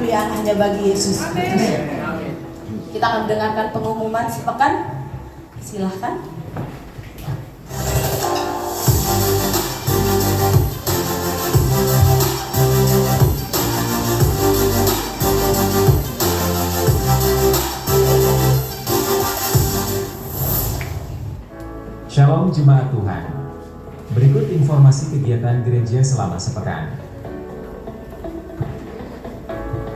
memberi anaknya bagi Yesus. Kita akan mendengarkan pengumuman sepekan. Silahkan. Shalom Jemaat Tuhan. Berikut informasi kegiatan gereja selama sepekan.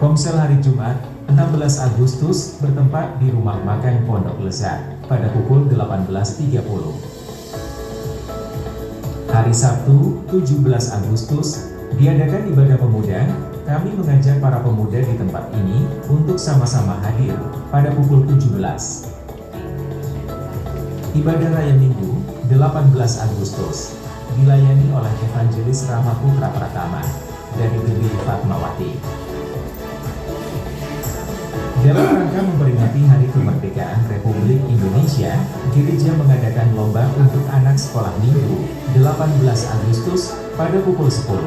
Komsel hari Jumat, 16 Agustus bertempat di Rumah Makan Pondok Lezat pada pukul 18.30. Hari Sabtu, 17 Agustus, diadakan ibadah pemuda. Kami mengajak para pemuda di tempat ini untuk sama-sama hadir pada pukul 17. Ibadah Raya Minggu, 18 Agustus, dilayani oleh Evangelis Rama Putra Pratama dari GBI Fatmawati. Dalam rangka memperingati Hari Kemerdekaan Republik Indonesia, gereja mengadakan lomba untuk anak sekolah minggu, 18 Agustus pada pukul 10.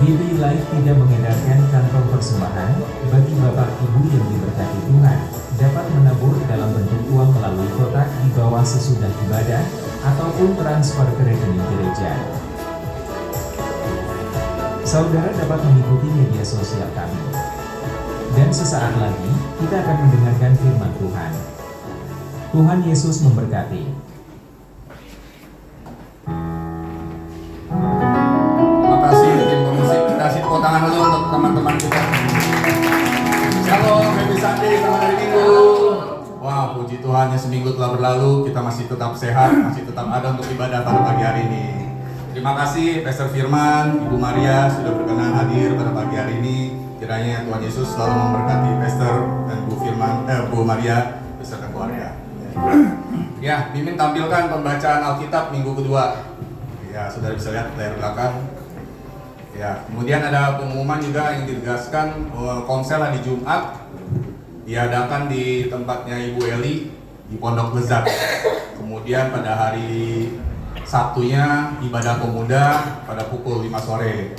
GBI Live tidak mengedarkan kantong persembahan bagi Bapak Ibu yang diberkati Tuhan dapat menabur dalam bentuk uang melalui kotak di bawah sesudah ibadah ataupun transfer ke rekening gereja. Saudara dapat mengikuti media sosial kami. Dan sesaat lagi kita akan mendengarkan firman Tuhan. Tuhan Yesus memberkati. Terima kasih tim pemusik. Kita kasih tepuk tangan dulu untuk teman-teman kita. Shalom, happy Sunday, selamat hari Minggu. Wah, puji Tuhan ya, seminggu telah berlalu, kita masih tetap sehat, masih tetap ada untuk ibadah pada pagi hari ini. Terima kasih Pastor Firman, Ibu Maria sudah berkenan hadir pada pagi hari ini. Kiranya Tuhan Yesus selalu memberkati Pastor dan Bu Maria beserta keluarga. Ya, Mimin tampilkan pembacaan Alkitab minggu kedua. Ya, saudara bisa lihat layar belakang. Ya, kemudian ada pengumuman juga yang ditegaskan konsel hari Jumat diadakan di tempatnya Ibu Eli di Pondok Lezat. Kemudian pada hari Sabtunya ibadah pemuda pada pukul 5 sore.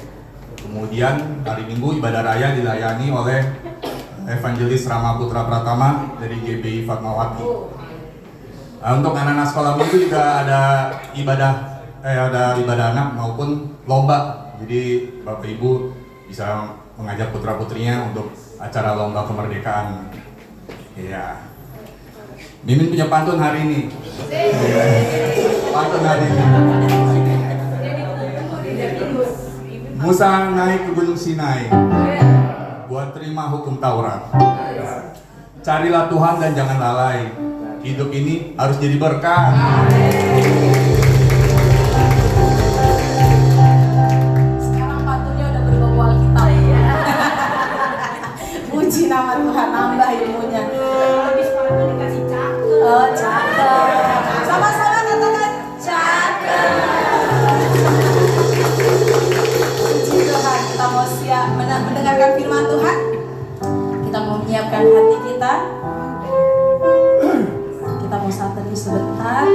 Kemudian hari Minggu ibadah raya dilayani oleh Evangelis Rama Putra Pratama dari GBI Fatmawati. Untuk anak-anak sekolah minggu juga ada ibadah anak maupun lomba. Jadi Bapak Ibu bisa mengajak putra-putrinya untuk acara lomba kemerdekaan. Iya. Mimin punya pantun hari ini. Pantun hari ini. Musa naik ke Gunung Sinai buat terima hukum Taurat. Carilah Tuhan dan jangan lalai. Hidup ini harus jadi berkah. Sekarang pantunnya udah berbau Alkitab. Puji nama Tuhan, nambah ilmunya. Habis pantun dikasih cakep. Oh, cakep. Sama-sama katakan cakep. Puji Tuhan, kita mau siap mendengarkan firman Tuhan. Kita mau menyiapkan hati kita. Kita mau saat teduh sebentar.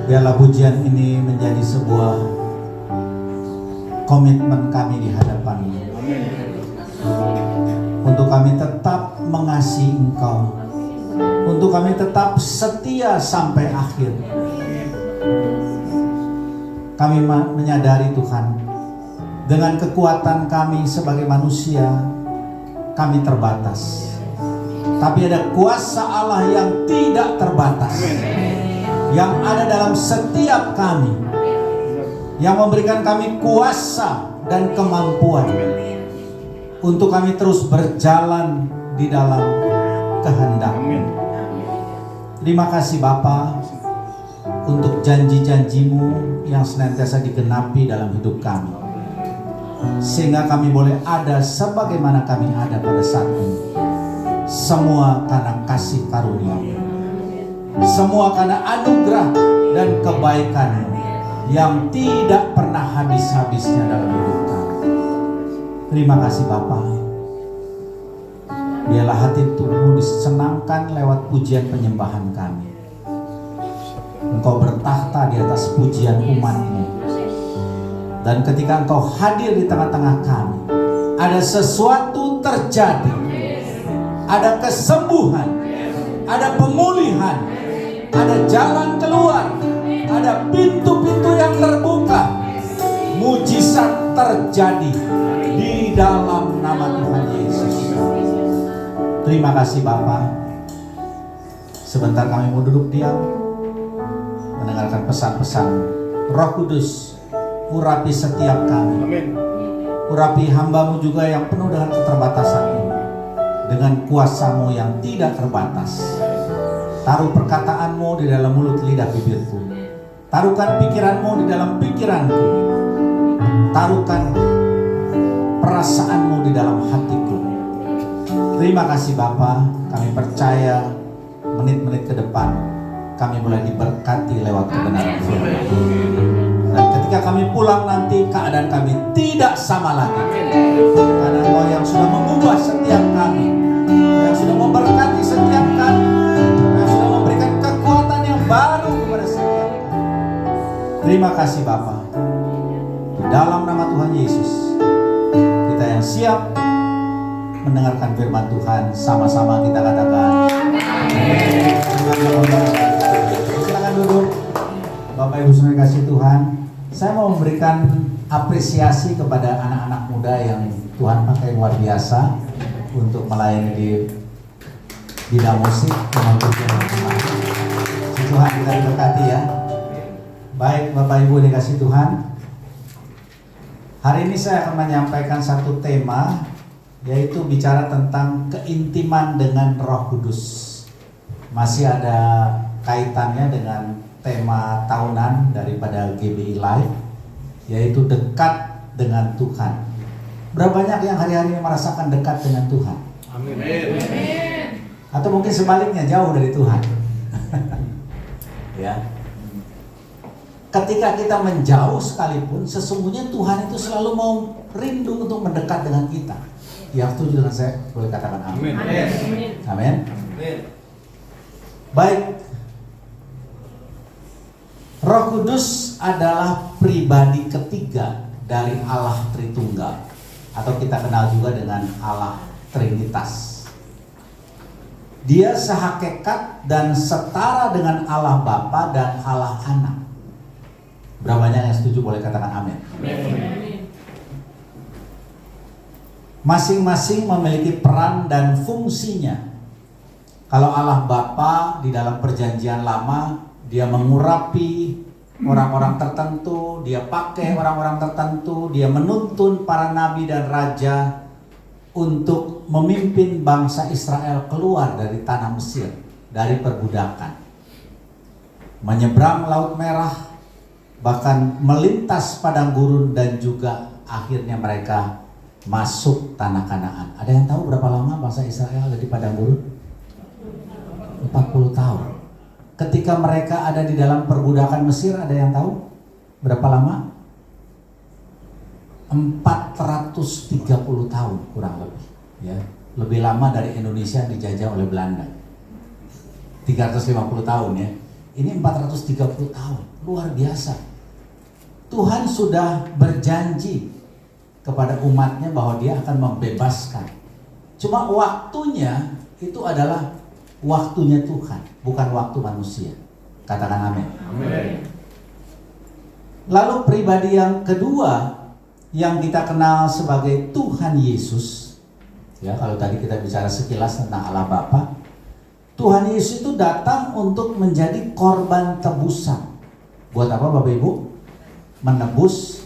Biarlah pujian ini menjadi sebuah komitmen kami di hadapan-Mu. Untuk kami tetap mengasihi Engkau. Untuk kami tetap setia sampai akhir. Kami menyadari Tuhan, dengan kekuatan kami sebagai manusia, kami terbatas. Tapi ada kuasa Allah yang tidak terbatas, yang ada dalam setiap kami, yang memberikan kami kuasa dan kemampuan untuk kami terus berjalan di dalam kehendak-Mu. Terima kasih Bapa untuk janji-janji-Mu yang senantiasa digenapi dalam hidup kami, sehingga kami boleh ada sebagaimana kami ada pada saat ini. Semua karena kasih karunia-Mu, semua karena anugerah dan kebaikan-Mu yang tidak pernah habis-habisnya dalam hidup kami. Terima kasih Bapa. Biarlah hati Tuhan disenangkan lewat pujian penyembahan kami. Engkau bertakhta di atas pujian umat-Mu. Dan ketika Engkau hadir di tengah-tengah kami, ada sesuatu terjadi. Ada kesembuhan, ada pemulihan, ada jalan keluar, ada pintu-pintu yang terbuka. Mujizat terjadi di dalam nama Tuhan Yesus. Terima kasih Bapa. Sebentar kami mau duduk diam, mendengarkan pesan-pesan Roh Kudus. Urapi setiap kami. Urapi hamba-Mu juga yang penuh dengan keterbatasan ini, dengan kuasa-Mu yang tidak terbatas. Taruh perkataan-Mu di dalam mulut lidah bibirku. Taruhkan pikiran-Mu di dalam pikiranku. Taruhkan perasaan-Mu di dalam hatiku. Terima kasih Bapa. Kami percaya menit-menit ke depan kami mulai diberkati lewat kebenaran firman. Dan ketika kami pulang nanti, keadaan kami tidak sama lagi. Karena Engkau yang sudah mengubah setiap kami, yang sudah memberkati setiap kami, yang sudah memberikan kekuatan yang baru kepada setiap Terima kasih Bapa. Di dalam nama Tuhan Yesus, kita yang siap mendengarkan firman Tuhan, sama-sama kita katakan amin. Silakan duduk. Bapak Ibu saudara kasih Tuhan, saya mau memberikan apresiasi kepada anak-anak muda yang Tuhan pakai luar biasa untuk melayani di bidang musik. Tuhan kita diberkati ya. Baik Bapak Ibu dikasih Tuhan, hari ini saya akan menyampaikan satu tema, yaitu bicara tentang keintiman dengan Roh Kudus. Masih ada kaitannya dengan tema tahunan daripada GBI Live, yaitu dekat dengan Tuhan. Berapa banyak yang hari-hari ini merasakan dekat dengan Tuhan? Amin. Atau mungkin sebaliknya, jauh dari Tuhan. Ya. Ketika kita menjauh sekalipun, sesungguhnya Tuhan itu selalu mau rindu untuk mendekat dengan kita. Yang setuju dengan saya boleh katakan amin. Amin. Baik. Roh Kudus adalah pribadi ketiga dari Allah Tritunggal, atau kita kenal juga dengan Allah Trinitas. Dia sehakikat dan setara dengan Allah Bapa dan Allah Anak. Berapa banyak yang setuju boleh katakan amin. Masing-masing memiliki peran dan fungsinya. Kalau Allah Bapa di dalam perjanjian lama, dia mengurapi orang-orang tertentu, dia pakai orang-orang tertentu, dia menuntun para nabi dan raja untuk memimpin bangsa Israel keluar dari tanah Mesir, dari perbudakan, menyeberang Laut Merah, bahkan melintas padang gurun, dan juga akhirnya mereka masuk tanah Kanaan. Ada yang tahu berapa lama bangsa Israel ada di padang gurun? 40 tahun. Ketika mereka ada di dalam perbudakan Mesir, ada yang tahu berapa lama? 430 tahun kurang lebih, ya. Lebih lama dari Indonesia dijajah oleh Belanda. 350 tahun ya. Ini 430 tahun. Luar biasa. Tuhan sudah berjanji kepada umatnya bahwa dia akan membebaskan. Cuma waktunya itu adalah waktunya Tuhan, bukan waktu manusia. Katakan amin. Amin. Lalu pribadi yang kedua yang kita kenal sebagai Tuhan Yesus, ya, kalau tadi kita bicara sekilas tentang Allah Bapa, Tuhan Yesus itu datang untuk menjadi korban tebusan. Buat apa Bapak Ibu? Menebus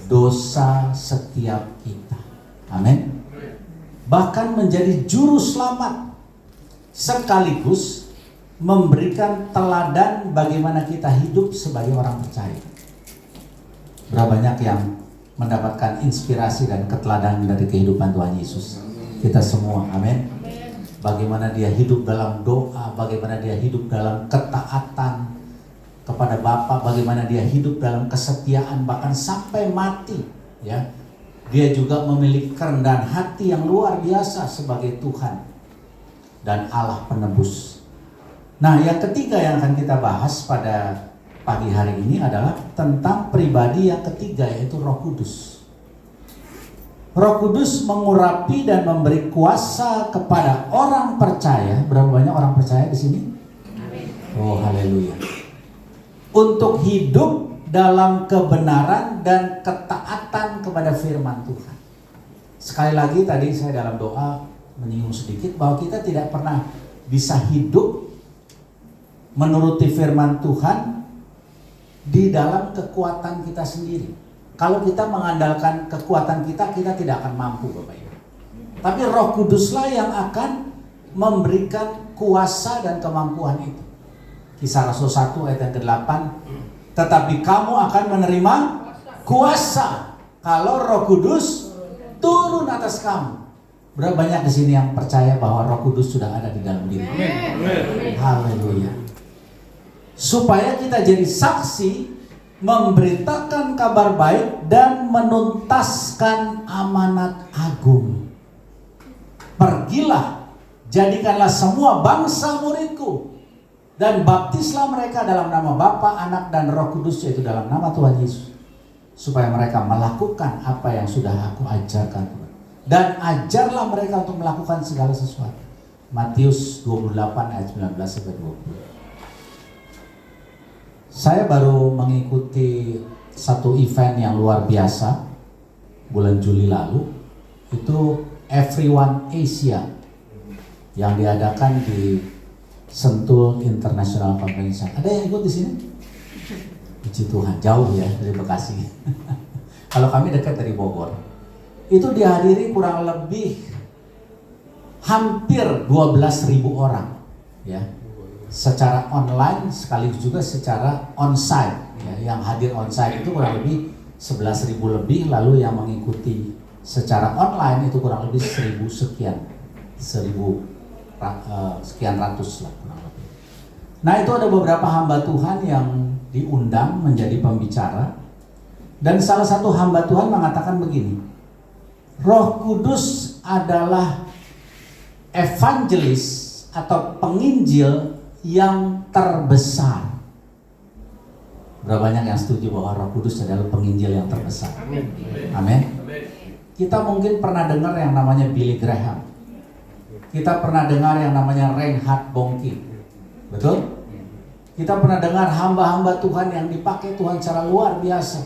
dosa setiap kita. Amin. Bahkan menjadi juru selamat, sekaligus memberikan teladan bagaimana kita hidup sebagai orang percaya. Berapa banyak yang mendapatkan inspirasi dan keteladanan dari kehidupan Tuhan Yesus? Kita semua, amin. Bagaimana dia hidup dalam doa, bagaimana dia hidup dalam ketaatan kepada Bapa, bagaimana dia hidup dalam kesetiaan bahkan sampai mati, ya. Dia juga memiliki kerendahan hati yang luar biasa sebagai Tuhan dan Allah penebus. Nah, yang ketiga yang akan kita bahas pada pagi hari ini adalah tentang pribadi yang ketiga, yaitu Roh Kudus. Roh Kudus mengurapi dan memberi kuasa kepada orang percaya. Berapa banyak orang percaya di sini? Oh, haleluya. Untuk hidup dalam kebenaran dan ketaatan kepada firman Tuhan. Sekali lagi tadi saya dalam doa menyinggung sedikit bahwa kita tidak pernah bisa hidup menuruti firman Tuhan di dalam kekuatan kita sendiri. Kalau kita mengandalkan kekuatan kita, kita tidak akan mampu, Bapak Ibu. Tapi Roh Kuduslah yang akan memberikan kuasa dan kemampuan itu. Kisah Rasul 1 ayat yang ke-8, tetapi kamu akan menerima kuasa kalau Roh Kudus turun atas kamu. Berapa banyak di sini yang percaya bahwa Roh Kudus sudah ada di dalam diri? Amin. Haleluya. Supaya kita jadi saksi, memberitakan kabar baik dan menuntaskan amanat agung. Pergilah, jadikanlah semua bangsa muridku. Dan baptislah mereka dalam nama Bapa, Anak, dan Roh Kudus, yaitu dalam nama Tuhan Yesus, supaya mereka melakukan apa yang sudah aku ajarkan. Dan ajarlah mereka untuk melakukan segala sesuatu. Matius 28 ayat 19 sampai 20. Saya baru mengikuti satu event yang luar biasa bulan Juli lalu. Itu Everyone Asia yang diadakan di Sentul International Convention. Ada yang ikut di sini? Puji Tuhan, jauh ya dari Bekasi. Kalau kami dekat dari Bogor. Itu dihadiri kurang lebih hampir 12.000 orang, ya. Secara online sekaligus juga secara onsite, ya. Yang hadir onsite itu kurang lebih 11.000 lebih, lalu yang mengikuti secara online itu kurang lebih 1.000 sekian, 1.000 sekian ratus lah kurang lebih. Nah, itu ada beberapa hamba Tuhan yang diundang menjadi pembicara, dan salah satu hamba Tuhan mengatakan begini, Roh Kudus adalah evangelis atau penginjil yang terbesar. Berapa banyak yang setuju bahwa Roh Kudus adalah penginjil yang terbesar? Amin. Kita mungkin pernah dengar yang namanya Billy Graham. Kita pernah dengar yang namanya Reinhard Bonnke. Betul? Kita pernah dengar hamba-hamba Tuhan yang dipakai Tuhan secara luar biasa.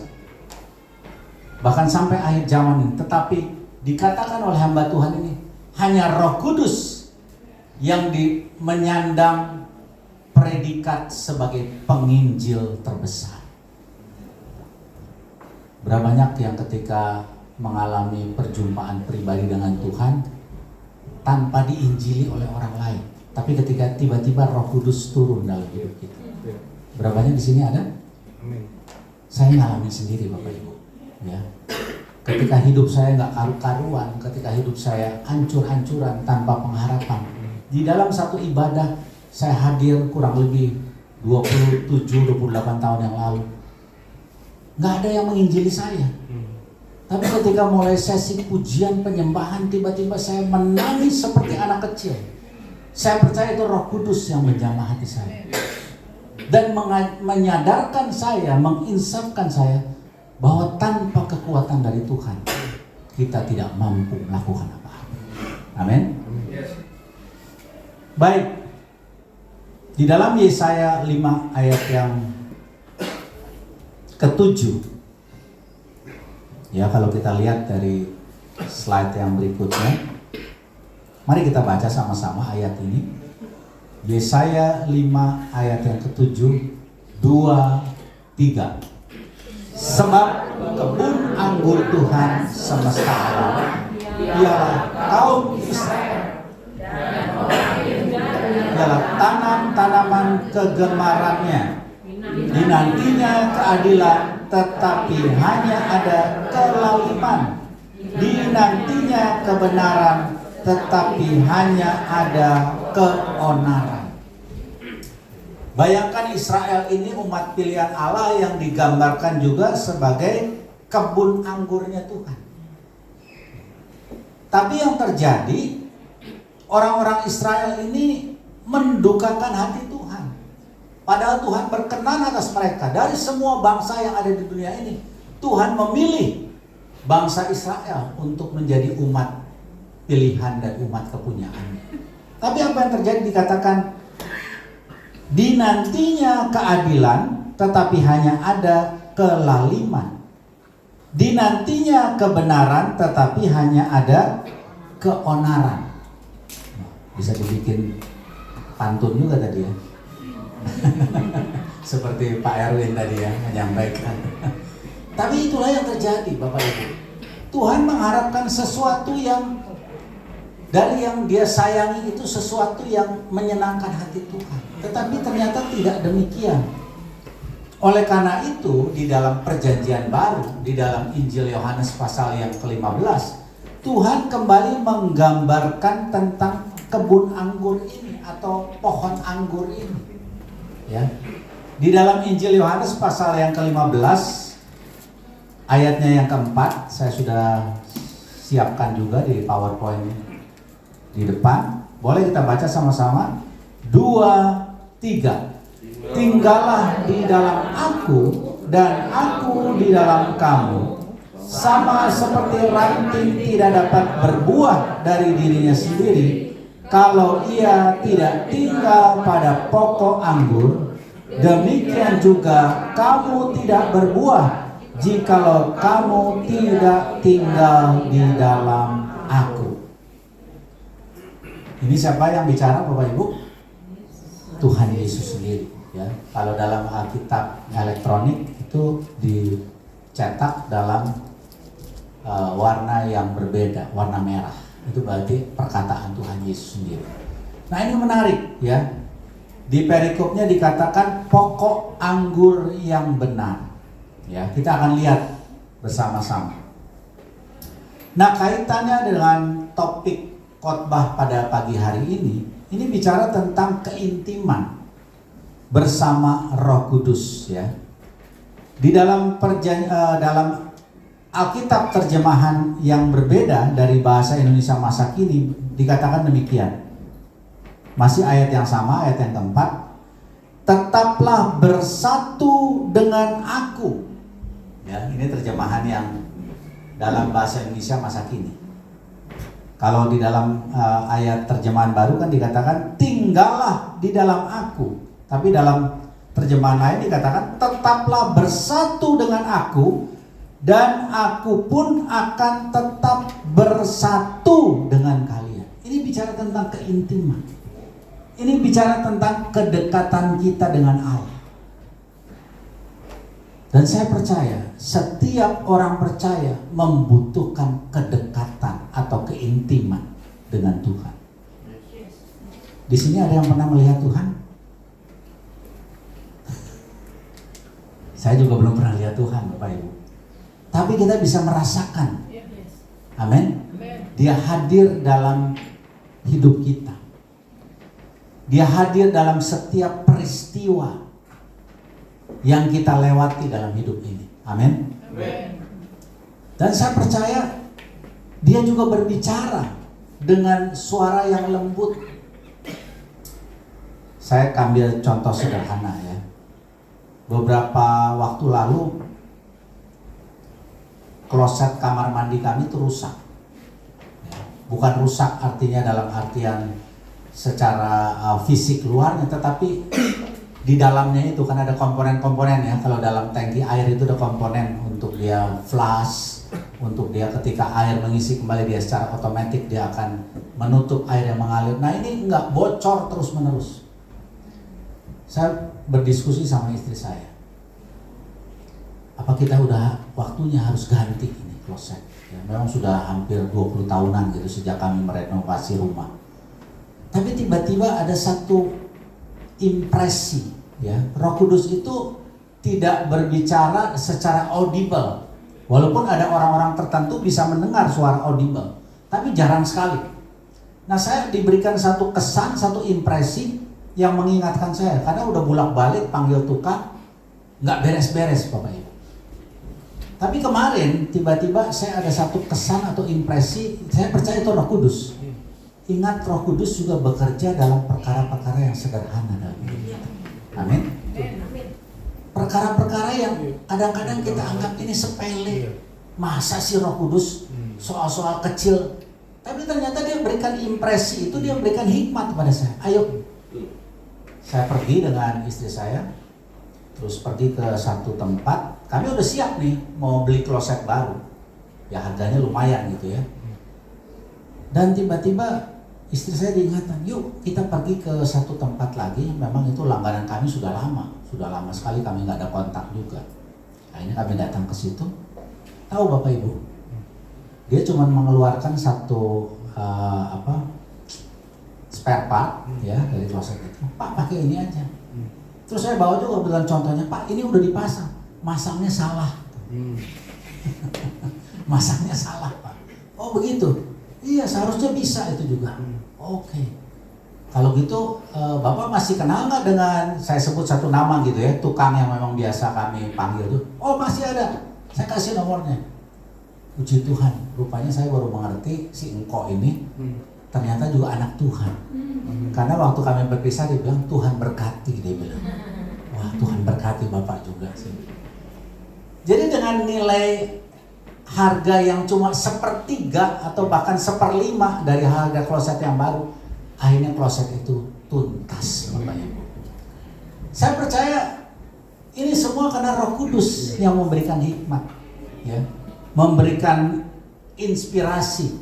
Bahkan sampai akhir zaman ini. Tetapi dikatakan oleh hamba Tuhan ini, hanya Roh Kudus yang menyandang predikat sebagai penginjil terbesar. Berapa banyak yang ketika mengalami perjumpaan pribadi dengan Tuhan tanpa diinjili oleh orang lain, tapi ketika tiba-tiba Roh Kudus turun dalam hidup kita. Berapa banyak di sini ada? Saya ngalamin sendiri, Bapak Ibu. Ya. Ketika hidup saya nggak karu-karuan, ketika hidup saya hancur-hancuran tanpa pengharapan, di dalam satu ibadah saya hadir kurang lebih 27-28 tahun yang lalu, nggak ada yang menginjili saya. Tapi ketika mulai sesi pujian penyembahan, tiba-tiba saya menangis seperti anak kecil. Saya percaya itu Roh Kudus yang menjamah hati saya dan menyadarkan saya, menginsafkan saya bahwa tanpa kekuatan dari Tuhan kita tidak mampu melakukan apa-apa. Amin. Baik. Di dalam Yesaya 5 ayat yang ke-7. Ya, kalau kita lihat dari slide yang berikutnya, mari kita baca sama-sama ayat ini. Yesaya 5 ayat yang ke-7, 2, 3. Sebab kebun anggur Tuhan semesta alam ialah kaum Israel, ialah tanam-tanaman kegemarannya. Dinantinya keadilan, tetapi hanya ada kelaliman. Dinantinya kebenaran, tetapi hanya ada keonaran. Bayangkan Israel ini umat pilihan Allah yang digambarkan juga sebagai kebun anggurnya Tuhan. Tapi yang terjadi, orang-orang Israel ini mendukakan hati Tuhan. Padahal Tuhan berkenan atas mereka. Dari semua bangsa yang ada di dunia ini, Tuhan memilih bangsa Israel untuk menjadi umat pilihan dan umat kepunyaannya. Tapi apa yang terjadi dikatakan, dinantinya keadilan, tetapi hanya ada kelaliman. Dinantinya kebenaran, tetapi hanya ada keonaran. Bisa dibikin pantun juga tadi ya. Seperti Pak Erwin tadi ya menyampaikan. Tapi itulah yang terjadi, Bapak Ibu. Tuhan mengharapkan sesuatu yang dari yang Dia sayangi itu sesuatu yang menyenangkan hati Tuhan. Tetapi ternyata tidak demikian. Oleh karena itu, di dalam perjanjian baru, di dalam Injil Yohanes pasal yang ke-15, Tuhan kembali menggambarkan tentang kebun anggur ini atau pohon anggur ini. Ya. Di dalam Injil Yohanes pasal yang ke-15, ayatnya yang keempat, saya sudah siapkan juga di PowerPoint di depan. Boleh kita baca sama-sama? 2, 3. Tinggallah di dalam aku dan aku di dalam kamu. Sama seperti ranting tidak dapat berbuah dari dirinya sendiri kalau ia tidak tinggal pada pokok anggur, demikian juga kamu tidak berbuah jikalau kamu tidak tinggal di dalam aku. Ini siapa yang bicara, Bapak Ibu? Tuhan Yesus sendiri. Ya, kalau dalam Alkitab elektronik itu dicetak dalam warna yang berbeda, warna merah. Itu berarti perkataan Tuhan Yesus sendiri. Nah, ini menarik ya. Di perikopnya dikatakan pokok anggur yang benar. Ya, kita akan lihat bersama-sama. Nah, kaitannya dengan topik khotbah pada pagi hari ini bicara tentang keintiman bersama Roh Kudus ya. Di dalam dalam Alkitab terjemahan yang berbeda dari bahasa Indonesia masa kini dikatakan demikian. Masih ayat yang sama, ayat yang keempat. Tetaplah bersatu dengan aku. Ya, ini terjemahan yang dalam bahasa Indonesia masa kini. Kalau di dalam ayat terjemahan baru kan dikatakan tinggallah di dalam aku. Tapi dalam terjemahan lain dikatakan tetaplah bersatu dengan aku dan aku pun akan tetap bersatu dengan kalian. Ini bicara tentang keintiman. Ini bicara tentang kedekatan kita dengan Allah. Dan saya percaya setiap orang percaya membutuhkan kedekatan atau keintiman dengan Tuhan. Di sini ada yang pernah melihat Tuhan? Saya juga belum pernah lihat Tuhan, Bapak Ibu. Tapi kita bisa merasakan. Amin. Dia hadir dalam hidup kita. Dia hadir dalam setiap peristiwa yang kita lewati dalam hidup ini. Amin. Dan saya percaya dia juga berbicara dengan suara yang lembut. Saya ambil contoh sederhana ya. Beberapa waktu lalu kloset kamar mandi kami itu rusak. Bukan rusak artinya dalam artian secara fisik luarnya, tetapi di dalamnya itu kan ada komponen-komponen ya. Kalau dalam tangki air itu ada komponen untuk dia flush, untuk dia ketika air mengisi kembali dia secara otomatis dia akan menutup air yang mengalir. Nah, ini enggak bocor terus-menerus. Saya berdiskusi sama istri saya. Apa kita udah waktunya harus ganti ini kloset? Ya, memang sudah hampir 20 tahunan gitu sejak kami merenovasi rumah. Tapi tiba-tiba ada satu impresi ya. Roh Kudus itu tidak berbicara secara audible. Walaupun ada orang-orang tertentu bisa mendengar suara audible, tapi jarang sekali. Nah, saya diberikan satu kesan, satu impresi yang mengingatkan saya karena udah bolak-balik panggil tukang nggak beres-beres, Bapak Ibu. Tapi kemarin tiba-tiba saya ada satu kesan atau impresi, saya percaya itu Roh Kudus. Ingat, Roh Kudus juga bekerja dalam perkara-perkara yang sederhana dalam hidup kita. Amin. Perkara-perkara yang kadang-kadang kita anggap ini sepele. Masa sih Roh Kudus soal-soal kecil? Tapi ternyata dia berikan impresi itu, dia berikan hikmat kepada saya. Ayo, saya pergi dengan istri saya, terus pergi ke satu tempat. Kami udah siap nih mau beli kloset baru, ya harganya lumayan gitu ya. Dan tiba-tiba istri saya diingatkan, yuk kita pergi ke satu tempat lagi. Memang itu langganan kami sudah lama sekali kami nggak ada kontak juga. Akhirnya kami datang ke situ. Tahu Bapak Ibu, dia cuma mengeluarkan satu spare part ya dari kloset itu. Pak, pakai ini aja. Terus saya bawa juga bilang contohnya, Pak ini udah dipasang, masangnya salah. Masangnya salah Pak. Oh begitu. Iya, seharusnya bisa itu juga. Oke. Kalau gitu Bapak masih kenal nggak dengan, saya sebut satu nama gitu ya, tukang yang memang biasa kami panggil tuh? Oh masih ada. Saya kasih nomornya. Puji Tuhan, rupanya saya baru mengerti si engkau ini ternyata juga anak Tuhan. Karena waktu kami berpisah dia bilang Tuhan berkati, dia bilang. Wah, Tuhan berkati Bapak juga sih. Jadi dengan nilai harga yang cuma 1/3 atau bahkan 1/5 dari harga kloset yang baru, akhirnya kloset itu tuntas, Bapak Ibu. Saya percaya ini semua karena Roh Kudus yang memberikan hikmat, ya, memberikan inspirasi,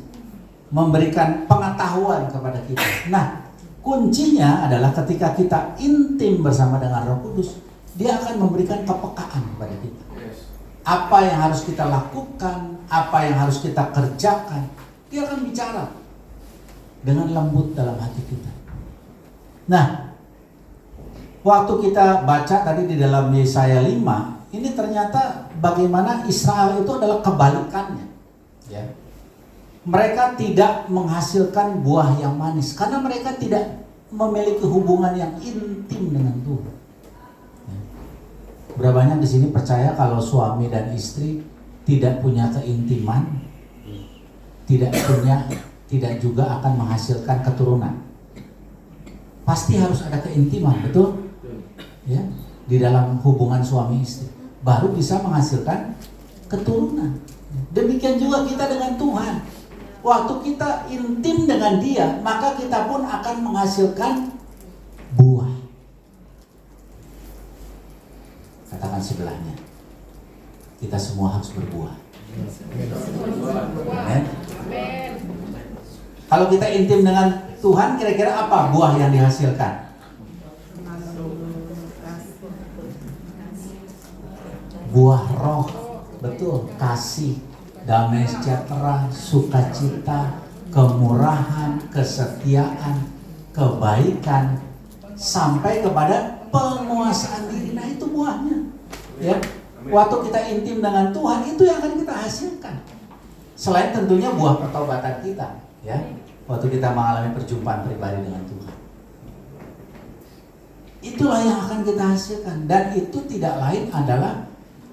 memberikan pengetahuan kepada kita. Nah, kuncinya adalah ketika kita intim bersama dengan Roh Kudus, dia akan memberikan kepekaan kepada kita. Apa yang harus kita lakukan, apa yang harus kita kerjakan, dia akan bicara dengan lembut dalam hati kita. Nah, waktu kita baca tadi di dalam Yesaya 5, ini ternyata bagaimana Israel itu adalah kebalikannya, ya. Mereka tidak menghasilkan buah yang manis karena mereka tidak memiliki hubungan yang intim dengan Tuhan. Ya. Berapa banyak di sini percaya kalau suami dan istri tidak punya keintiman, tidak juga akan menghasilkan keturunan. Pasti harus ada keintiman, betul? Ya, di dalam hubungan suami istri baru bisa menghasilkan keturunan. Demikian juga kita dengan Tuhan. Waktu kita intim dengan Dia, maka kita pun akan menghasilkan buah. Katakan sebelahnya, kita semua harus berbuah. Amen. Kalau kita intim dengan Tuhan, kira-kira apa buah yang dihasilkan? Buah roh, betul, kasih, damai sejahtera, sukacita, kemurahan, kesetiaan, kebaikan, sampai kepada penguasaan diri. Nah, itu buahnya. Ya, waktu kita intim dengan Tuhan, itu yang akan kita hasilkan. Selain tentunya buah pertobatan kita, ya, waktu kita mengalami perjumpaan pribadi dengan Tuhan. Itulah yang akan kita hasilkan, dan itu tidak lain adalah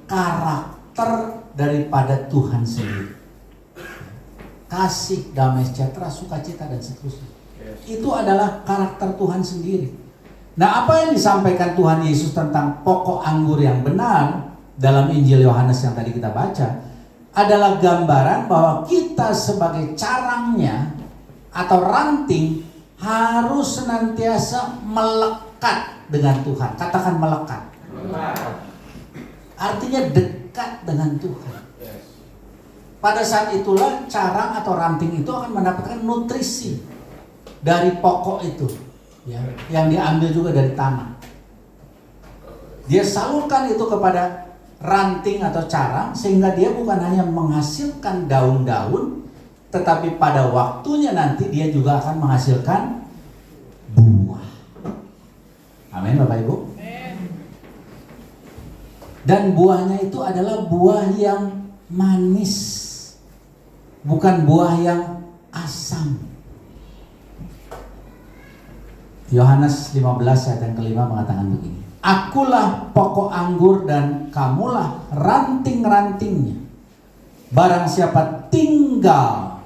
karakter daripada Tuhan sendiri. Kasih, damai sejahtera, sukacita, dan seterusnya. Itu adalah karakter Tuhan sendiri. Nah, apa yang disampaikan Tuhan Yesus tentang pokok anggur yang benar dalam Injil Yohanes yang tadi kita baca adalah gambaran bahwa kita sebagai carangnya atau ranting harus senantiasa melekat dengan Tuhan. Katakan melekat. Artinya dekat dengan Tuhan. Pada saat itulah carang atau ranting itu akan mendapatkan nutrisi dari pokok itu, ya, yang diambil juga dari tanah. Dia salurkan itu kepada ranting atau carang sehingga dia bukan hanya menghasilkan daun-daun, tetapi pada waktunya nanti dia juga akan menghasilkan buah. Amin, Bapak Ibu. Dan buahnya itu adalah buah yang manis, bukan buah yang asam. Yohanes 15 ayat yang kelima mengatakan begini: Akulah pokok anggur dan kamulah ranting-rantingnya. Barang siapa tinggal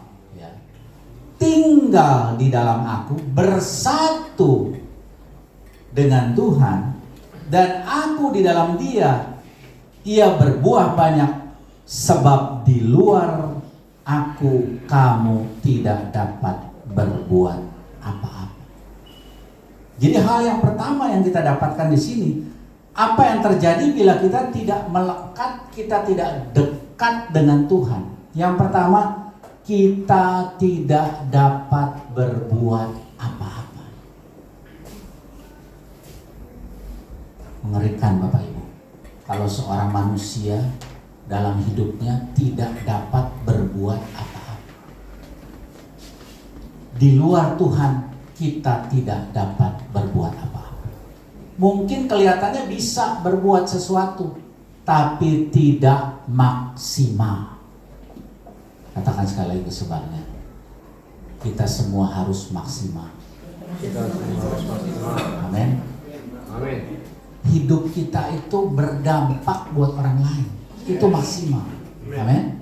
di dalam aku, bersatu dengan Tuhan, dan aku di dalam dia, ia berbuah banyak, sebab di luar aku kamu tidak dapat berbuat apa-apa. Jadi hal yang pertama yang kita dapatkan di sini, apa yang terjadi bila kita tidak melekat, kita tidak dekat dengan Tuhan? Yang pertama, kita tidak dapat berbuat apa-apa. Mengerikan Bapak Ibu, kalau seorang manusia dalam hidupnya tidak dapat berbuat apa-apa. Di luar Tuhan kita tidak dapat berbuat apa-apa. Mungkin kelihatannya bisa berbuat sesuatu, tapi tidak maksimal. Katakan sekali lagi sebenarnya, kita semua harus maksimal. Amin. Amin. Hidup kita itu berdampak buat orang lain, itu maksimal. Amin.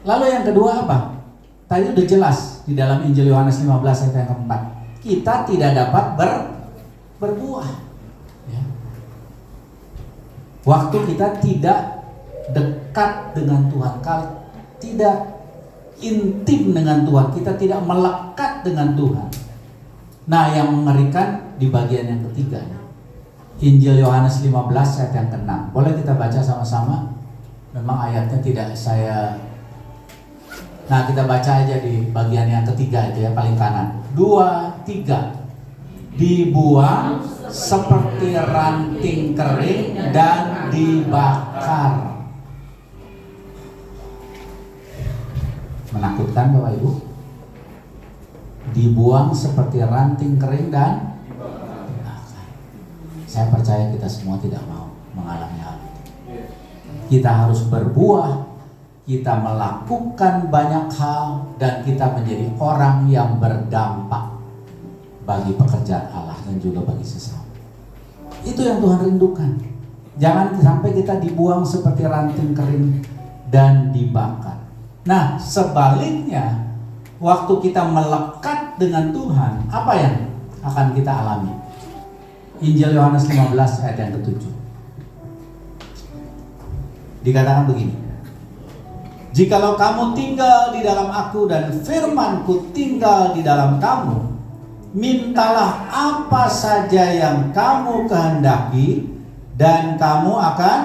Lalu yang kedua apa? Tadi udah jelas di dalam Injil Yohanes 15 ayat yang keempat. Kita tidak dapat berbuah. Ya. Waktu kita tidak dekat dengan Tuhan, kalau tidak intim dengan Tuhan, kita tidak melekat dengan Tuhan. Nah, yang mengerikan di bagian yang ketiga. Injil Yohanes 15 ayat yang ke-6. Boleh kita baca sama-sama? Memang ayatnya tidak saya. Nah, kita baca aja di bagian yang ketiga aja ya, paling kanan. 2, 3. Dibuang seperti ranting kering dan dibakar. Menakutkan Bapak Ibu? Dibuang seperti ranting kering dan dibakar. Saya percaya kita semua tidak mau mengalami hal itu. Kita harus berbuah, kita melakukan banyak hal, dan kita menjadi orang yang berdampak bagi pekerjaan Allah dan juga bagi sesama. Itu yang Tuhan rindukan. Jangan sampai kita dibuang seperti ranting kering dan dibakar. Nah, sebaliknya, waktu kita melekat dengan Tuhan, apa yang akan kita alami? Injil Yohanes 15 ayat yang ke-7. Dikatakan begini. Jikalau kamu tinggal di dalam aku dan firmanku tinggal di dalam kamu, mintalah apa saja yang kamu kehendaki dan kamu akan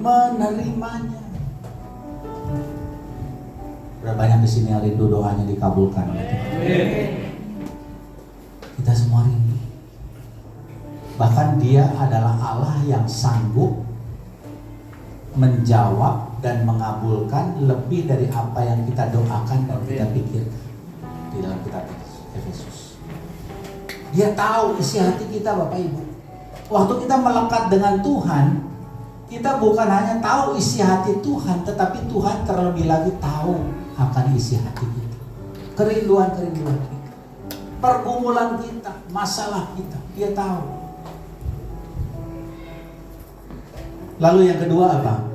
menerimanya. Berapa banyak di sini yang rindu doanya dikabulkan? Kita semua rindu. Bahkan Dia adalah Allah yang sanggup menjawab dan mengabulkan lebih dari apa yang kita doakan dan kita pikirkan di dalam kitab Efesus. Dia tahu isi hati kita, Bapak Ibu. Waktu kita melekat dengan Tuhan, kita bukan hanya tahu isi hati Tuhan, tetapi Tuhan terlebih lagi tahu akan isi hati kita, kerinduan-kerinduan kita, pergumulan kita, masalah kita. Dia tahu. Lalu yang kedua apa?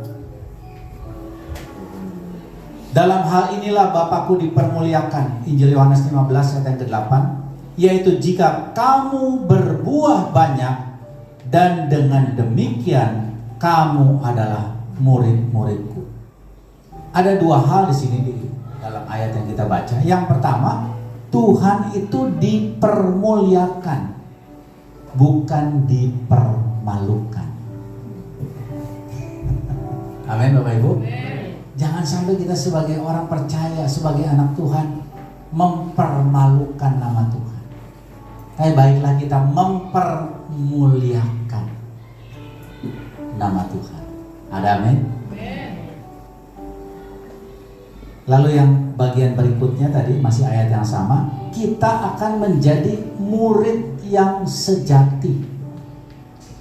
Dalam hal inilah Bapakku dipermuliakan, Injil Yohanes 15 ayat yang ke-8, yaitu jika kamu berbuah banyak, dan dengan demikian kamu adalah murid-muridku. Ada dua hal di sini di dalam ayat yang kita baca. Yang pertama, Tuhan itu dipermuliakan, bukan dipermalukan. Amin Bapak Ibu. Jangan sampai kita sebagai orang percaya, sebagai anak Tuhan, mempermalukan nama Tuhan. Tapi baiklah kita mempermuliakan nama Tuhan. Ada amin? Lalu yang bagian berikutnya tadi masih ayat yang sama. Kita akan menjadi murid yang sejati.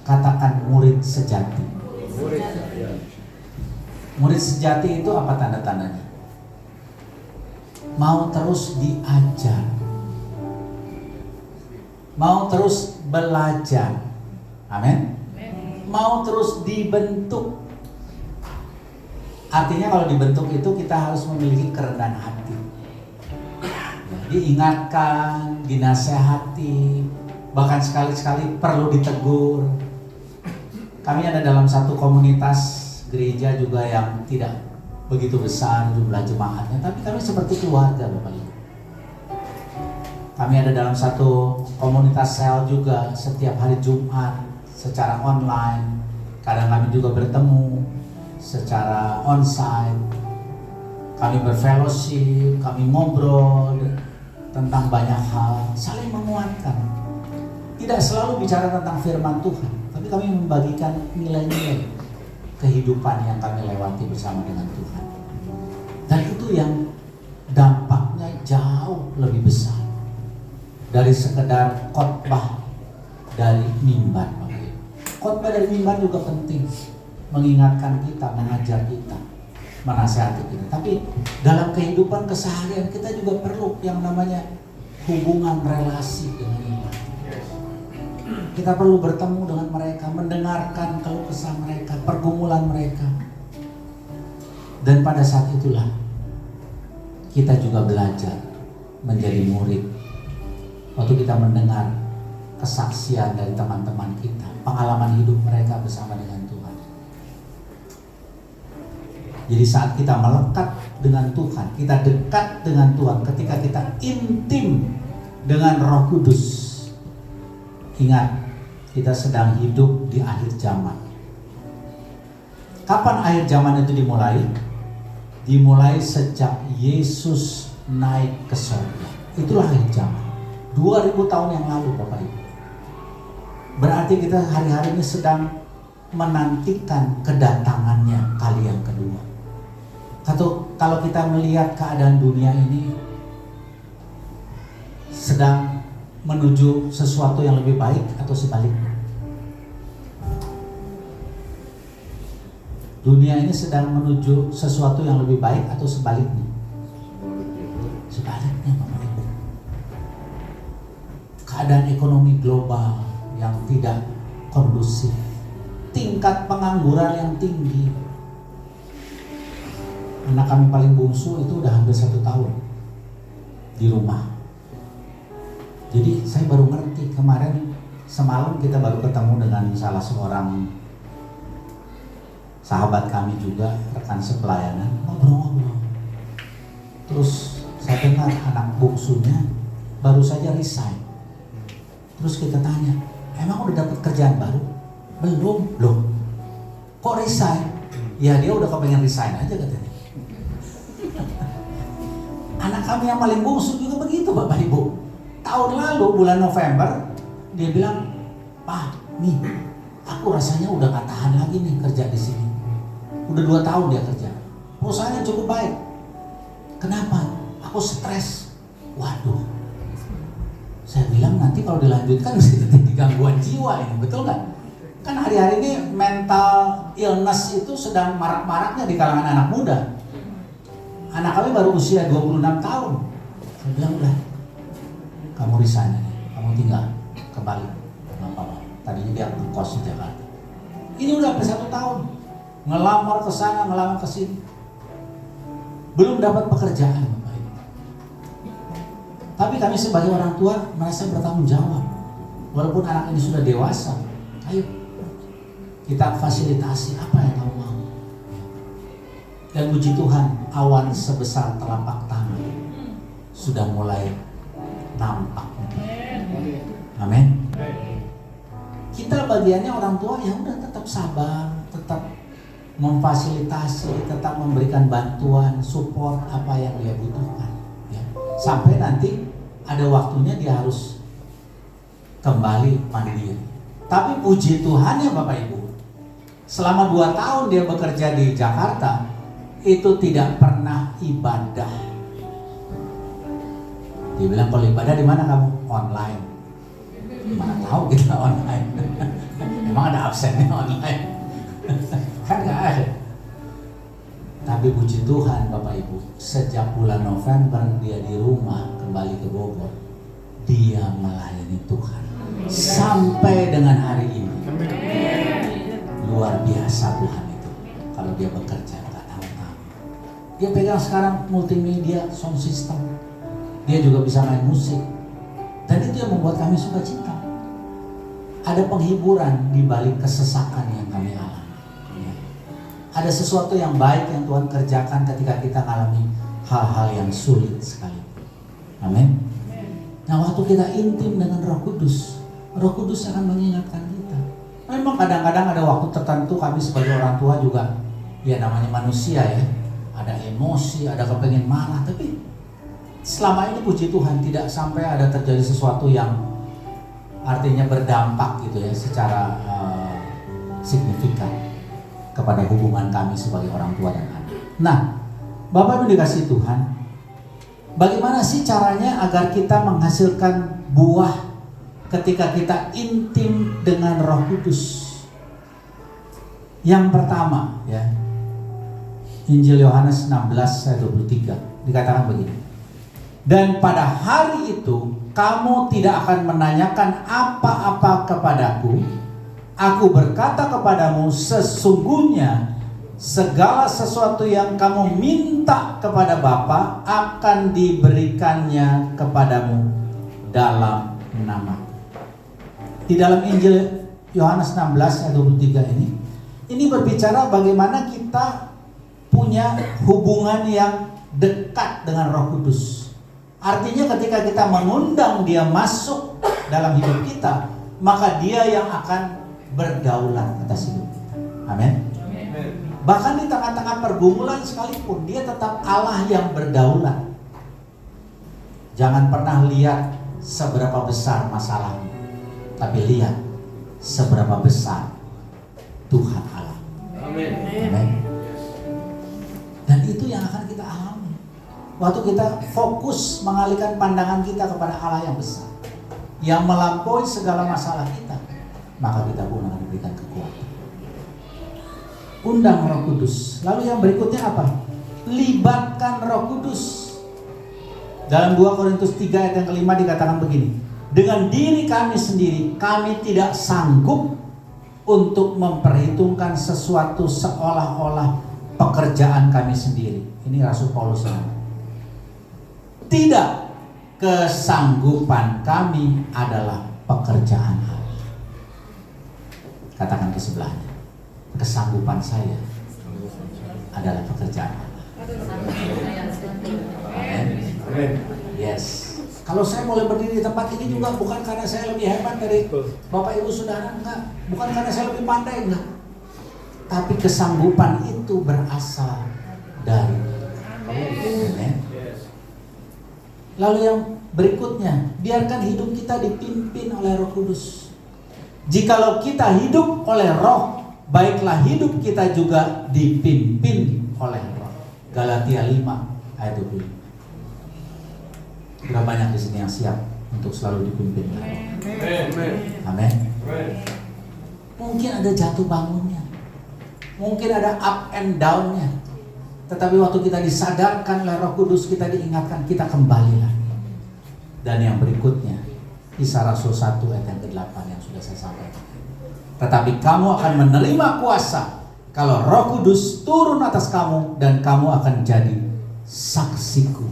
Katakan murid sejati. Murid sejati itu apa tanda-tandanya? Mau terus diajar, mau terus belajar, amin. Mau terus dibentuk. Artinya kalau dibentuk itu kita harus memiliki kerendahan hati. Diingatkan, dinasehati, bahkan sekali-sekali perlu ditegur. Kami ada dalam satu komunitas gereja juga yang tidak begitu besar jumlah jemaatnya, tapi kami seperti keluarga Bapak Ibu. Kami ada dalam satu komunitas sel juga setiap hari Jumat secara online. Kadang kami juga bertemu secara onsite. Kami berfellowship, kami ngobrol tentang banyak hal, saling menguatkan. Tidak selalu bicara tentang firman Tuhan, tapi kami membagikan nilai-nilai kehidupan yang kami lewati bersama dengan Tuhan. Dan itu yang dampaknya jauh lebih besar dari sekedar khotbah dari mimbar. Khotbah dari mimbar juga penting, mengingatkan kita, mengajar kita, menasihati kita. Tapi dalam kehidupan keseharian kita juga perlu yang namanya hubungan relasi dengan Tuhan. Kita perlu bertemu dengan mereka, mendengarkan keluh kesah mereka, pergumulan mereka. Dan pada saat itulah kita juga belajar menjadi murid. Waktu kita mendengar kesaksian dari teman-teman kita, pengalaman hidup mereka bersama dengan Tuhan. Jadi saat kita melekat dengan Tuhan, kita dekat dengan Tuhan, ketika kita intim dengan Roh Kudus, ingat, kita sedang hidup di akhir zaman. Kapan akhir zaman itu dimulai? Dimulai sejak Yesus naik ke surga. Itulah akhir zaman. 2000 tahun yang lalu, Bapak Ibu. Berarti kita hari-hari ini sedang menantikan kedatangannya kali yang kedua. Kalau kita melihat keadaan dunia ini sedang menuju sesuatu yang lebih baik atau sebaliknya. Dunia ini sedang menuju sesuatu yang lebih baik atau sebaliknya? Sebaliknya, Bapak Ibu. Keadaan ekonomi global yang tidak kondusif, tingkat pengangguran yang tinggi. Anak kami paling bungsu itu udah hampir 1 tahun di rumah. Jadi saya baru ngerti, kemarin semalam kita baru ketemu dengan salah seorang sahabat kami juga, rekan sepelayanan, ngobrol-ngobrol. Terus saya dengar anak bungsunya baru saja resign. Terus kita tanya, emang udah dapat kerjaan baru? Belum, loh. Kok resign? Ya dia udah kepengen resign aja katanya. Anak kami yang paling bungsu juga begitu, Bapak Ibu. Tahun lalu bulan November dia bilang, "Pak, nih aku rasanya udah gak tahan lagi nih kerja di sini. Udah 2 tahun dia kerja. Perusahaannya cukup baik. Kenapa? Aku stres." Waduh. Saya bilang nanti kalau dilanjutkan bisa jadi gangguan jiwa ini, betul nggak? Kan hari-hari ini mental illness itu sedang marak-maraknya di kalangan anak muda. Anak kami baru usia 26 tahun. Saya bilang udah, kamu resign aja, kamu tinggal kembali. Apa-apa. Tadinya dia ngekos di Jakarta. Ini udah sampai 1 tahun. Ngelamar ke sana, ngelamar ke sini. Belum dapat pekerjaan, Bapak Ibu. Tapi kami sebagai orang tua merasa bertanggung jawab. Walaupun anak ini sudah dewasa, ayo kita fasilitasi apa yang kamu mau. Dan puji Tuhan, awan sebesar telapak tangan sudah mulai nampak. Amin. Kita bagiannya orang tua ya udah tetap sabar, tetap memfasilitasi, tetap memberikan bantuan, support apa yang dia butuhkan. Ya. Sampai nanti ada waktunya dia harus kembali mandiri. Tapi puji Tuhan ya Bapak Ibu, selama 2 tahun dia bekerja di Jakarta, itu tidak pernah ibadah. Dia bilang, kalau ibadah di mana kamu? Online. Mana tahu kita online. Emang ada absennya online? Kan nggak ada. Tapi puji Tuhan Bapak Ibu, sejak bulan November dia di rumah kembali ke Bogor, dia melayani Tuhan sampai dengan hari ini. Luar biasa Tuhan itu. Kalau dia bekerja nggak tahu-tahu. Dia pegang sekarang multimedia, sound system. Dia juga bisa main musik. Dan itu yang membuat kami suka cita. Ada penghiburan di balik kesesakan yang kami alami. Ya. Ada sesuatu yang baik yang Tuhan kerjakan ketika kita alami hal-hal yang sulit sekali. Amin. Nah, waktu kita intim dengan Roh Kudus akan mengingatkan kita. Memang kadang-kadang ada waktu tertentu kami sebagai orang tua juga, ya namanya manusia ya, ada emosi, ada kepengen marah, tapi selama ini puji Tuhan tidak sampai ada terjadi sesuatu yang artinya berdampak gitu ya secara signifikan kepada hubungan kami sebagai orang tua dan anak. Nah, Bapak Ibu dikasih Tuhan, bagaimana sih caranya agar kita menghasilkan buah ketika kita intim dengan Roh Kudus? Yang pertama ya, Injil Yohanes 16 ayat 23 dikatakan begini. Dan pada hari itu kamu tidak akan menanyakan apa-apa kepadaku. Aku berkata kepadamu, sesungguhnya segala sesuatu yang kamu minta kepada Bapa akan diberikannya kepadamu dalam nama. Di dalam Injil Yohanes 16 ayat 23 ini berbicara bagaimana kita punya hubungan yang dekat dengan Roh Kudus. Artinya ketika kita mengundang dia masuk dalam hidup kita, maka dia yang akan berdaulat atas hidup kita. Amin. Bahkan di tengah-tengah pergumulan sekalipun, dia tetap Allah yang berdaulat. Jangan pernah lihat seberapa besar masalahnya, tapi lihat seberapa besar Tuhan Allah. Amin. Amin. Dan itu yang akan kita alami waktu kita fokus mengalihkan pandangan kita kepada Allah yang besar, yang melampaui segala masalah kita, maka kita pun akan diberikan kekuatan. Undang Roh Kudus. Lalu yang berikutnya apa? Libatkan Roh Kudus. Dalam 2 Korintus 3 ayat yang kelima dikatakan begini, dengan diri kami sendiri kami tidak sanggup untuk memperhitungkan sesuatu seolah-olah pekerjaan kami sendiri. Ini Rasul Paulus. Tidak, kesanggupan kami adalah pekerjaan Allah. Katakan ke sebelahnya, kesanggupan saya adalah pekerjaan Allah. Amin. Yes. Kalau saya boleh berdiri di tempat ini juga bukan karena saya lebih hebat dari Bapak Ibu Saudara, enggak. Bukan karena saya lebih pandai, enggak. Tapi kesanggupan itu berasal dari Amin. Lalu yang berikutnya, biarkan hidup kita dipimpin oleh Roh Kudus. Jikalau kita hidup oleh Roh, baiklah hidup kita juga dipimpin oleh Roh. Galatia 5 ayat 25. Berapa banyak di sini yang siap untuk selalu dipimpin oleh Roh? Amin. Mungkin ada jatuh bangunnya, mungkin ada up and down-nya, tetapi waktu kita disadarkan oleh Roh Kudus, kita diingatkan, kita kembali lagi. Dan yang berikutnya, Kisah Rasul 1 ayat yang ke-8 yang sudah saya sampaikan. Tetapi kamu akan menerima kuasa kalau Roh Kudus turun atas kamu, dan kamu akan jadi saksiku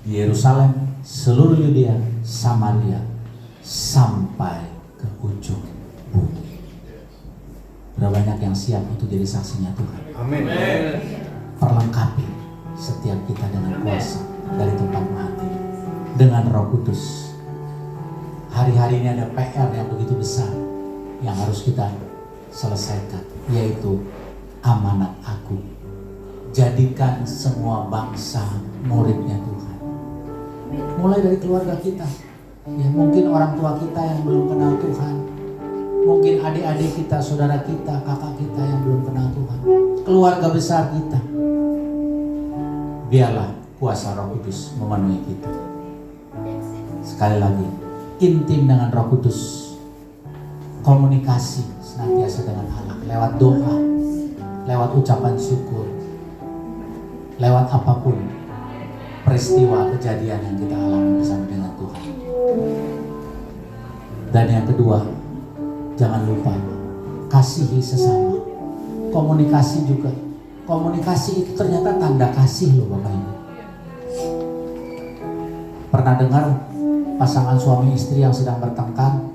di Yerusalem, seluruh Yudea, Samaria, sampai ke ujung bumi. Berapa banyak yang siap untuk jadi saksinya Tuhan? Amin. Perlengkapi setiap kita dengan kuasa dari tempat mati, dengan Roh Kudus. Hari-hari ini ada PR yang begitu besar yang harus kita selesaikan, yaitu amanat aku. Jadikan semua bangsa muridnya Tuhan. Mulai dari keluarga kita. Ya, mungkin orang tua kita yang belum kenal Tuhan. Mungkin adik-adik kita, saudara kita, kakak kita yang belum kenal Tuhan. Keluarga besar kita. Biarlah kuasa Roh Kudus memenuhi kita. Sekali lagi, intim dengan Roh Kudus. Komunikasi senantiasa dengan Allah lewat doa, lewat ucapan syukur, lewat apapun peristiwa kejadian yang kita alami bersama dengan Tuhan. Dan yang kedua, jangan lupa kasihi sesama. Komunikasi juga. Komunikasi itu ternyata tanda kasih loh Bapak Ibu. Pernah dengar pasangan suami istri yang sedang bertengkar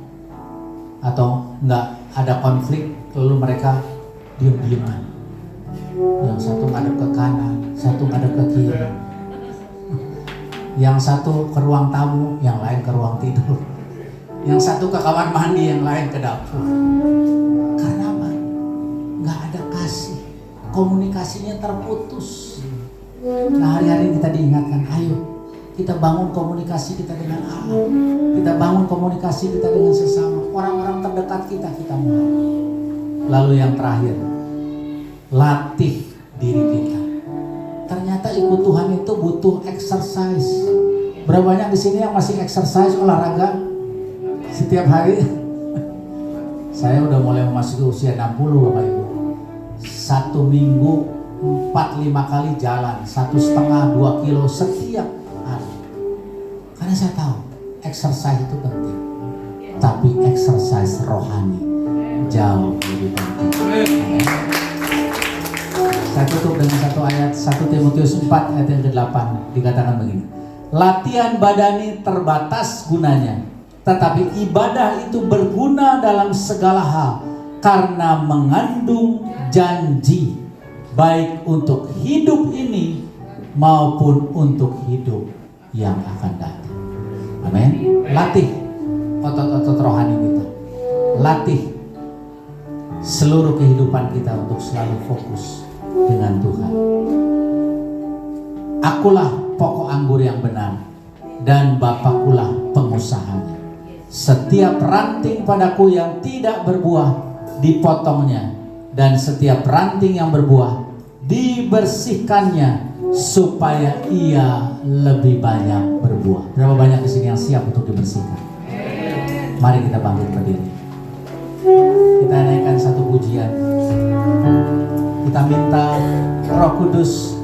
atau enggak ada konflik, lalu mereka diam-diaman. Yang satu ngadep ke kanan, satu ngadep ke kiri. Yang satu ke ruang tamu, yang lain ke ruang tidur. Yang satu ke kamar mandi, yang lain ke dapur. Karena apa? Nggak ada kasih. Komunikasinya terputus. Nah, hari-hari kita diingatkan, ayo kita bangun komunikasi kita dengan Allah. Kita bangun komunikasi kita dengan sesama. Orang-orang terdekat kita mulai. Lalu yang terakhir, latih diri kita. Ternyata ikut Tuhan itu butuh exercise. Berapa banyak di sini yang masih exercise olahraga setiap hari? Saya udah mulai memasuki usia 60 Bapak Ibu. 1 minggu 4-5 kali jalan, 1,5-2 kilo setiap hari. Karena saya tahu exercise itu penting, tapi exercise rohani jauh lebih penting. tutup dengan satu ayat 1 Timotius 4 ayat yang ke-8 dikatakan begini. Latihan badani terbatas gunanya, tetapi ibadah itu berguna dalam segala hal karena mengandung janji baik untuk hidup ini maupun untuk hidup yang akan datang. Amin. Latih otot-otot rohani kita. Latih seluruh kehidupan kita untuk selalu fokus dengan Tuhan. Akulah pokok anggur yang benar dan Bapakulah pengusahanya. Setiap ranting padaku yang tidak berbuah dipotongnya, dan setiap ranting yang berbuah dibersihkannya supaya ia lebih banyak berbuah. Berapa banyak di sini yang siap untuk dibersihkan? Mari kita bangkit berdiri. Kita naikkan satu pujian. Kita minta Roh Kudus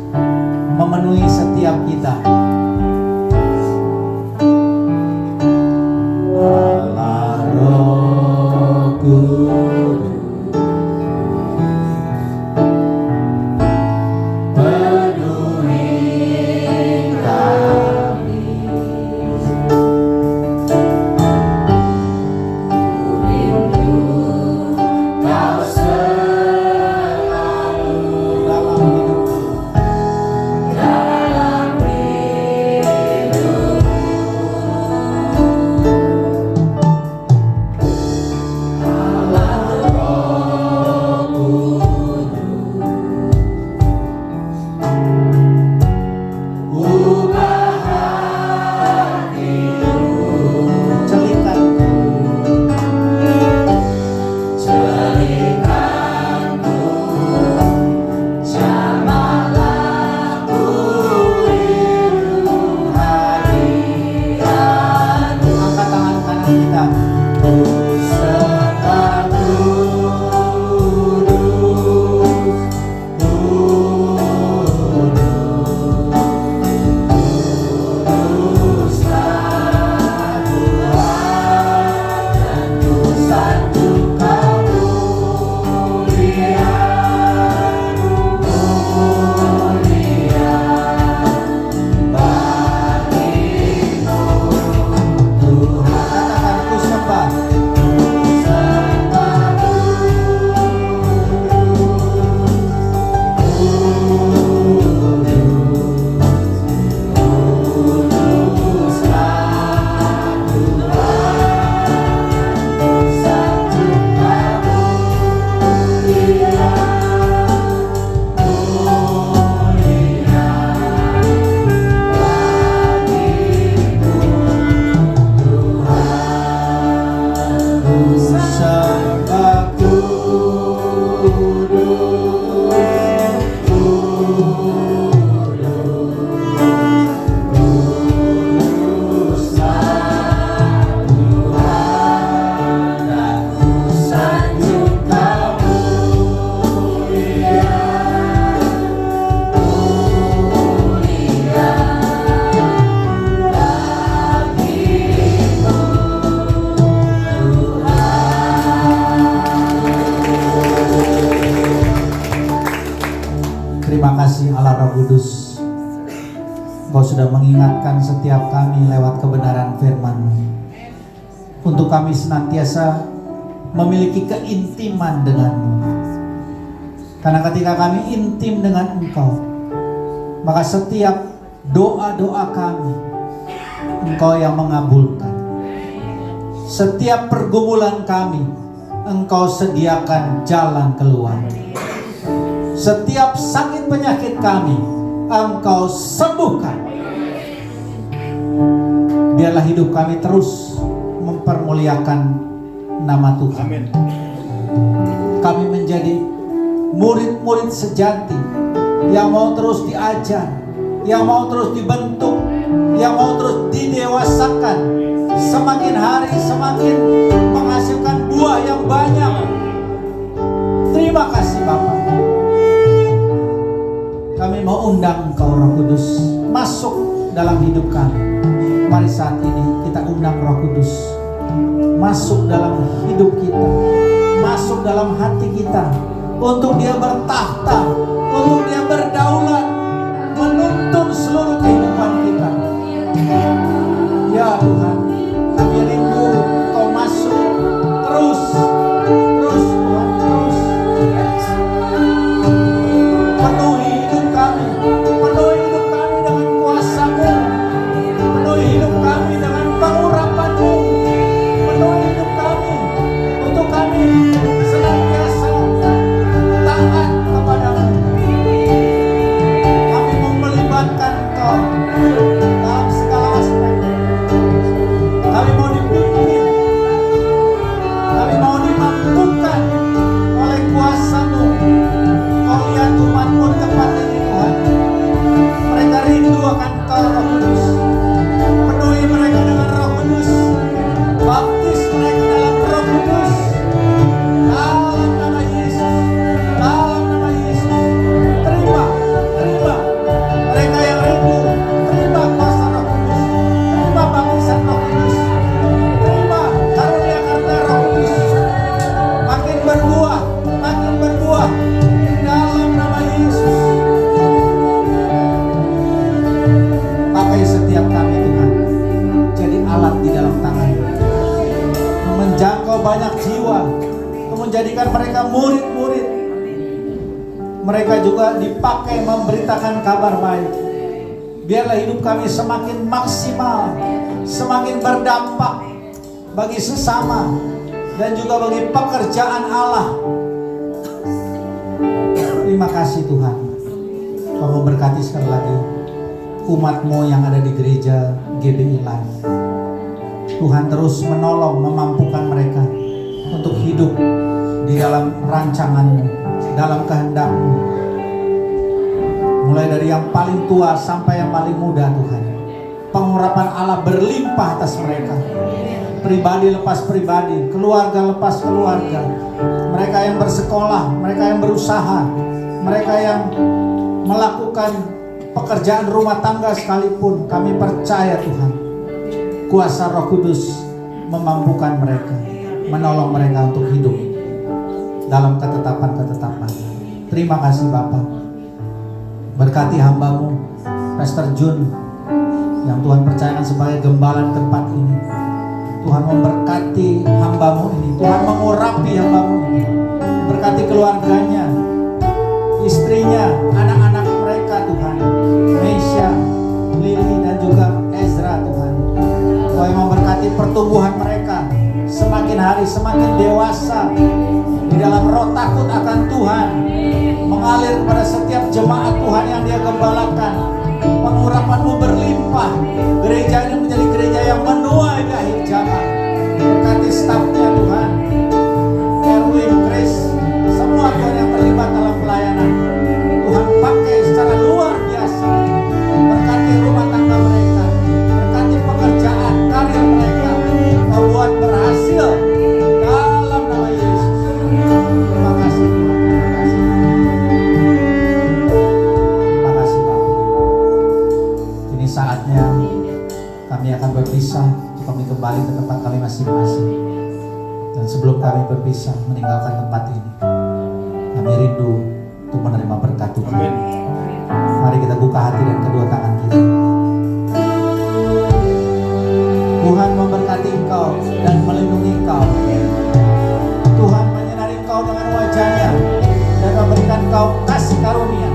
memenuhi setiap kita. Allah Roh Kudus, terima kasih Allah Roh Kudus. Engkau sudah mengingatkan setiap kami lewat kebenaran firman-Mu, untuk kami senantiasa memiliki keintiman dengan-Mu. Karena ketika kami intim dengan Engkau, maka setiap doa-doa kami Engkau yang mengabulkan. Setiap pergumulan kami Engkau sediakan jalan keluar. Setiap sakit penyakit kami Engkau sembuhkan. Biarlah hidup kami terus mempermuliakan nama Tuhan. Amin. Kami menjadi murid-murid sejati yang mau terus diajar, yang mau terus dibentuk, yang mau terus didewasakan. Semakin hari semakin menghasilkan buah yang banyak. Terima kasih Bapak. Kami mau undang Engkau Roh Kudus masuk dalam hidup kami. Mari saat ini kita undang Roh Kudus masuk dalam hidup kita, masuk dalam hati kita, untuk Dia bertahta, untuk Dia berdaulat, menuntun seluruh kehidupan kita. Ya Tuhan, kami rindu Kau masuk terus Tuhan, terus penuhi hidup kami dengan kuasa-Mu, penuhi hidup kami dengan pengurapan-Mu, penuhi hidup kami untuk kami senantiasa taat kepada-Mu. Kami mau melibatkan Kau dalam segala aspek. Kami mau dipimpin, kami mau dimampukan oleh kuasa-Mu. Kau lihat umat-Mu di tempat ini Tuhan, mereka rindu akan Kau Roh Kudus. Penuhi mereka dengan Roh Kudus, baptis mereka dalam Roh Kudus, dalam nama Yesus, dalam nama Yesus. Terima mereka yang rindu, terima kuasa Roh Kudus, terima baptisan Roh Kudus, terima karunia Roh Kudus. Makin berbuah dalam nama Yesus. Pakai setiap kami Tuhan jadi alat di dalam tangan-Mu, menjangkau banyak jiwa, menjadikan mereka murid-murid. Mereka juga dipakai memberitakan kabar baik. Biarlah hidup kami semakin maksimal, semakin berdampak bagi sesama dan juga bagi pekerjaan Allah. Terima kasih Tuhan, Kau memberkati sekali lagi umat-Mu yang ada di gereja GBI Live. Tuhan terus menolong, memampukan mereka untuk hidup di dalam rancangan-Mu, dalam kehendak-Mu. Mulai dari yang paling tua sampai yang paling muda Tuhan, pengurapan Allah berlimpah atas mereka. Pribadi lepas pribadi, keluarga lepas keluarga. Mereka yang bersekolah, mereka yang berusaha, mereka yang melakukan pekerjaan rumah tangga sekalipun, kami percaya Tuhan, kuasa Roh Kudus memampukan mereka, menolong mereka untuk hidup dalam ketetapan-ketetapan. Terima kasih Bapa. Berkati hamba-Mu Pastor Jun yang Tuhan percayakan sebagai gembala tempat ini. Tuhan memberkati hamba-Mu ini, Tuhan mengurapi hamba-Mu ini. Berkati keluarganya, istrinya, anak-anak mereka Tuhan, Meisha, Lily dan juga Ezra Tuhan. Kau yang memberkati pertumbuhan mereka, semakin hari semakin dewasa di dalam roh takut akan Tuhan, mengalir kepada setiap jemaat Tuhan yang Dia gembalakan. Pengurapan-Mu berlimpah, gereja ini menjadi gereja yang menuai di akhir zaman. Berkati stafnya Tuhan, Erwin, Grace, semua Tuhan yang terlibat dalam pelayanan, Tuhan pakai secara luar biasa. Berkati rumah tangga mereka, berkati pekerjaan, karir mereka, membuat berhasil dalam nama Yesus. Terima kasih Tuhan, terima kasih. Terima kasih Bapak. Ini saatnya kami akan berpisah, kami kembali ke tempat kami masing-masing. Dan sebelum kami berpisah meninggalkan tempat ini, kami rindu untuk menerima berkat Tuhan. Mari kita buka hati dan kedua tangan kita. Tuhan memberkati engkau dan melindungi engkau. Tuhan menyinari engkau dengan wajah-Nya dan memberikan engkau kasih karunia.